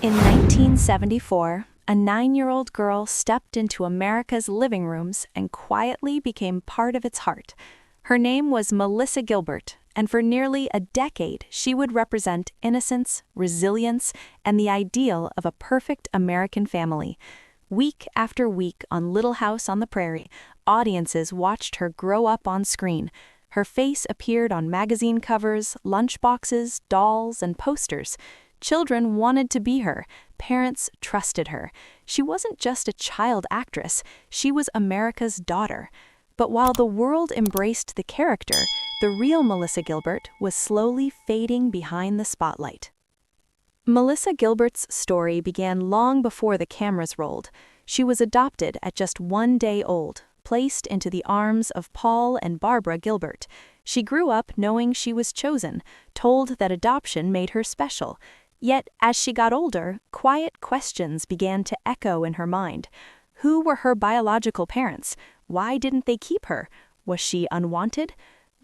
In 1974, a 9-year-old girl stepped into America's living rooms and quietly became part of its heart. Her name was Melissa Gilbert, and for nearly a decade she would represent innocence, resilience, and the ideal of a perfect American family. Week after week on Little House on the Prairie, audiences watched her grow up on screen. Her face appeared on magazine covers, lunchboxes, dolls, and posters. Children wanted to be her. Parents trusted her. She wasn't just a child actress, she was America's daughter. But while the world embraced the character, the real Melissa Gilbert was slowly fading behind the spotlight. Melissa Gilbert's story began long before the cameras rolled. She was adopted at just 1 day old, placed into the arms of Paul and Barbara Gilbert. She grew up knowing she was chosen, told that adoption made her special. Yet, as she got older, quiet questions began to echo in her mind. Who were her biological parents? Why didn't they keep her? Was she unwanted?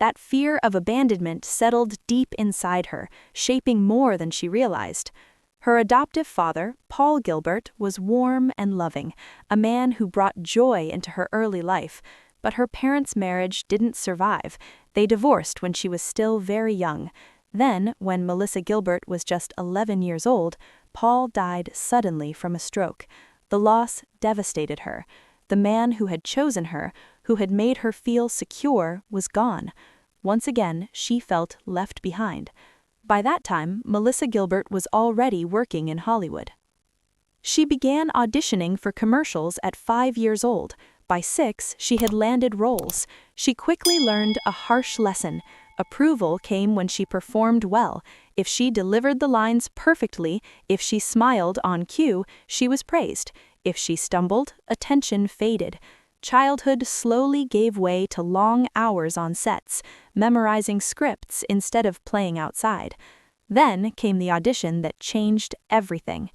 That fear of abandonment settled deep inside her, shaping more than she realized. Her adoptive father, Paul Gilbert, was warm and loving, a man who brought joy into her early life. But her parents' marriage didn't survive. They divorced when she was still very young. Then, when Melissa Gilbert was just 11 years old, Paul died suddenly from a stroke. The loss devastated her. The man who had chosen her, who had made her feel secure, was gone. Once again, she felt left behind. By that time, Melissa Gilbert was already working in Hollywood. She began auditioning for commercials at 5 years old. By 6, she had landed roles. She quickly learned a harsh lesson. Approval came when she performed well. If she delivered the lines perfectly, if she smiled on cue, she was praised. If she stumbled, attention faded. Childhood slowly gave way to long hours on sets, memorizing scripts instead of playing outside. Then came the audition that changed everything.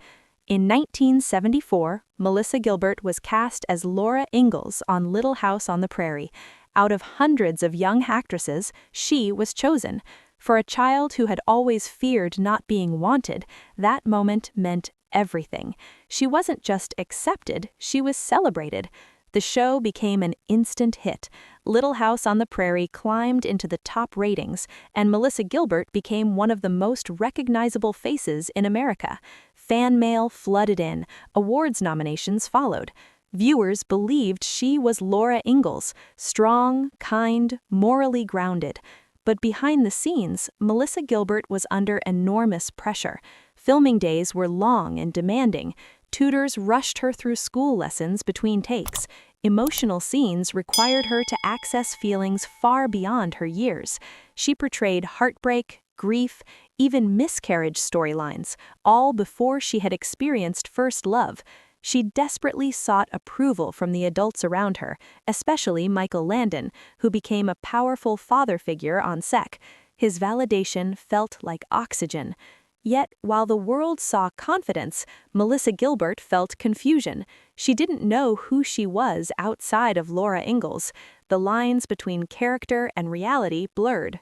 In 1974, Melissa Gilbert was cast as Laura Ingalls on Little House on the Prairie. Out of hundreds of young actresses, she was chosen. For a child who had always feared not being wanted, that moment meant everything. She wasn't just accepted, she was celebrated. The show became an instant hit. Little House on the Prairie climbed into the top ratings, and Melissa Gilbert became one of the most recognizable faces in America. Fan mail flooded in, awards nominations followed. Viewers believed she was Laura Ingalls, strong, kind, morally grounded. But behind the scenes, Melissa Gilbert was under enormous pressure. Filming days were long and demanding. Tutors rushed her through school lessons between takes. Emotional scenes required her to access feelings far beyond her years. She portrayed heartbreak, grief, even miscarriage storylines, all before she had experienced first love. She desperately sought approval from the adults around her, especially Michael Landon, who became a powerful father figure on set. His validation felt like oxygen. Yet, while the world saw confidence, Melissa Gilbert felt confusion. She didn't know who she was outside of Laura Ingalls. The lines between character and reality blurred.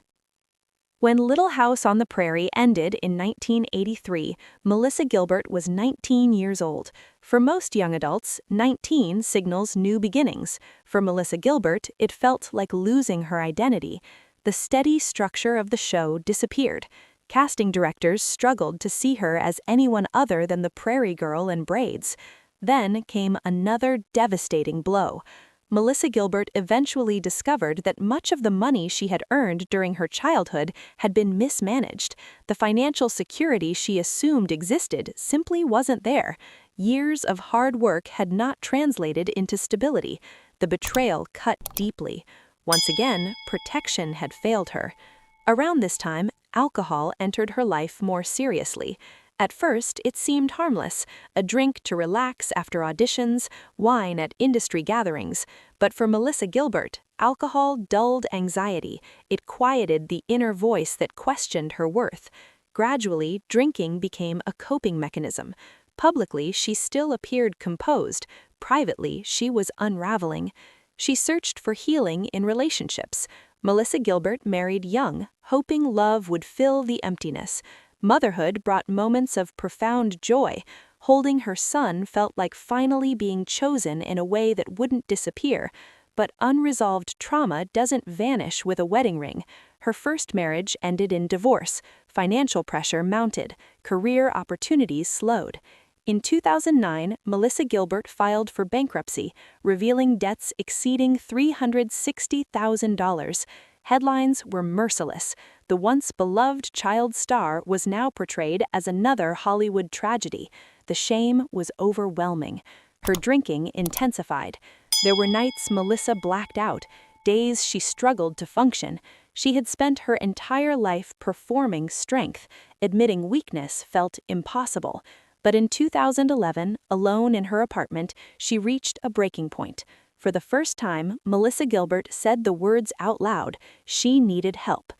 When Little House on the Prairie ended in 1983, Melissa Gilbert was 19 years old. For most young adults, 19 signals new beginnings. For Melissa Gilbert, it felt like losing her identity. The steady structure of the show disappeared. Casting directors struggled to see her as anyone other than the Prairie girl in braids. Then came another devastating blow. Melissa Gilbert eventually discovered that much of the money she had earned during her childhood had been mismanaged. The financial security she assumed existed simply wasn't there. Years of hard work had not translated into stability. The betrayal cut deeply. Once again, protection had failed her. Around this time, alcohol entered her life more seriously. At first, it seemed harmless, a drink to relax after auditions, wine at industry gatherings. But for Melissa Gilbert, alcohol dulled anxiety. It quieted the inner voice that questioned her worth. Gradually, drinking became a coping mechanism. Publicly, she still appeared composed. Privately, she was unraveling. She searched for healing in relationships. Melissa Gilbert married young, hoping love would fill the emptiness. Motherhood brought moments of profound joy. Holding her son felt like finally being chosen in a way that wouldn't disappear. But unresolved trauma doesn't vanish with a wedding ring. Her first marriage ended in divorce, financial pressure mounted, career opportunities slowed. In 2009, Melissa Gilbert filed for bankruptcy, revealing debts exceeding $360,000. Headlines were merciless. The once beloved child star was now portrayed as another Hollywood tragedy. The shame was overwhelming. Her drinking intensified. There were nights Melissa blacked out, days she struggled to function. She had spent her entire life performing strength. Admitting weakness felt impossible. But in 2011, alone in her apartment, she reached a breaking point. For the first time, Melissa Gilbert said the words out loud. She needed help.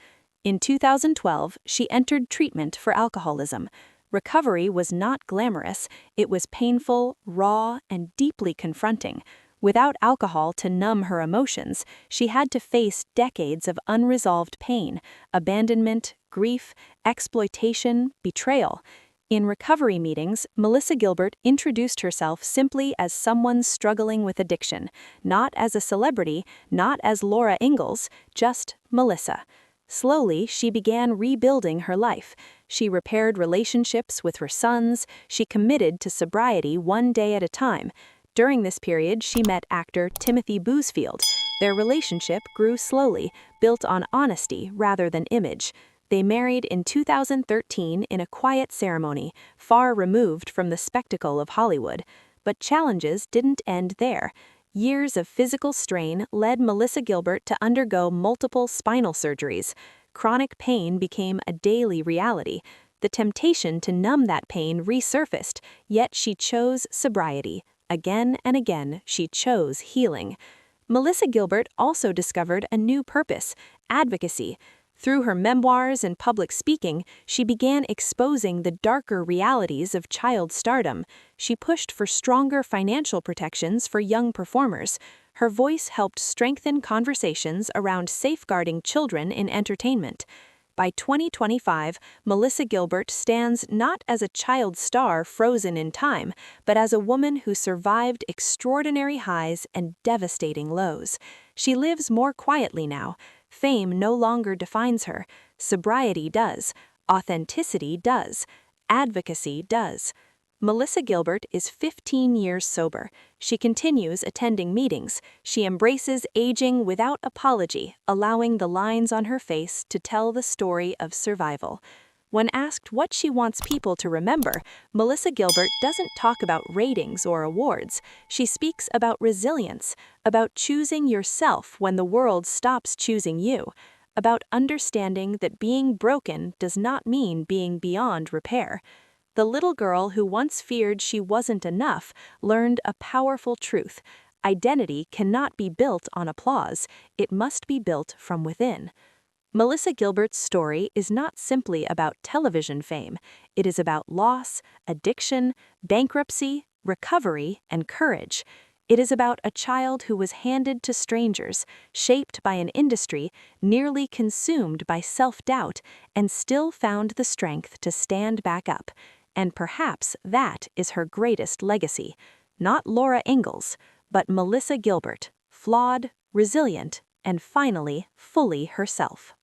In 2012, she entered treatment for alcoholism. Recovery was not glamorous. It was painful, raw, and deeply confronting. Without alcohol to numb her emotions, she had to face decades of unresolved pain, abandonment, grief, exploitation, betrayal. In recovery meetings, Melissa Gilbert introduced herself simply as someone struggling with addiction, not as a celebrity, not as Laura Ingalls, just Melissa. Slowly, she began rebuilding her life. She repaired relationships with her sons. She committed to sobriety one day at a time. During this period, she met actor Timothy Busfield. Their relationship grew slowly, built on honesty rather than image. They married in 2013 in a quiet ceremony, far removed from the spectacle of Hollywood. But challenges didn't end there. Years of physical strain led Melissa Gilbert to undergo multiple spinal surgeries. Chronic pain became a daily reality. The temptation to numb that pain resurfaced, yet she chose sobriety. Again and again, she chose healing. Melissa Gilbert also discovered a new purpose: advocacy. Through her memoirs and public speaking, she began exposing the darker realities of child stardom. She pushed for stronger financial protections for young performers. Her voice helped strengthen conversations around safeguarding children in entertainment. By 2025, Melissa Gilbert stands not as a child star frozen in time, but as a woman who survived extraordinary highs and devastating lows. She lives more quietly now. Fame no longer defines her. Sobriety does. Authenticity does. Advocacy does. Melissa Gilbert is 15 years sober. She continues attending meetings. She embraces aging without apology, allowing the lines on her face to tell the story of survival. When asked what she wants people to remember, Melissa Gilbert doesn't talk about ratings or awards. She speaks about resilience, about choosing yourself when the world stops choosing you, about understanding that being broken does not mean being beyond repair. The little girl who once feared she wasn't enough learned a powerful truth. Identity cannot be built on applause. It must be built from within. Melissa Gilbert's story is not simply about television fame. It is about loss, addiction, bankruptcy, recovery, and courage. It is about a child who was handed to strangers, shaped by an industry, nearly consumed by self-doubt, and still found the strength to stand back up. And perhaps that is her greatest legacy. Not Laura Ingalls, but Melissa Gilbert, flawed, resilient, and finally fully herself.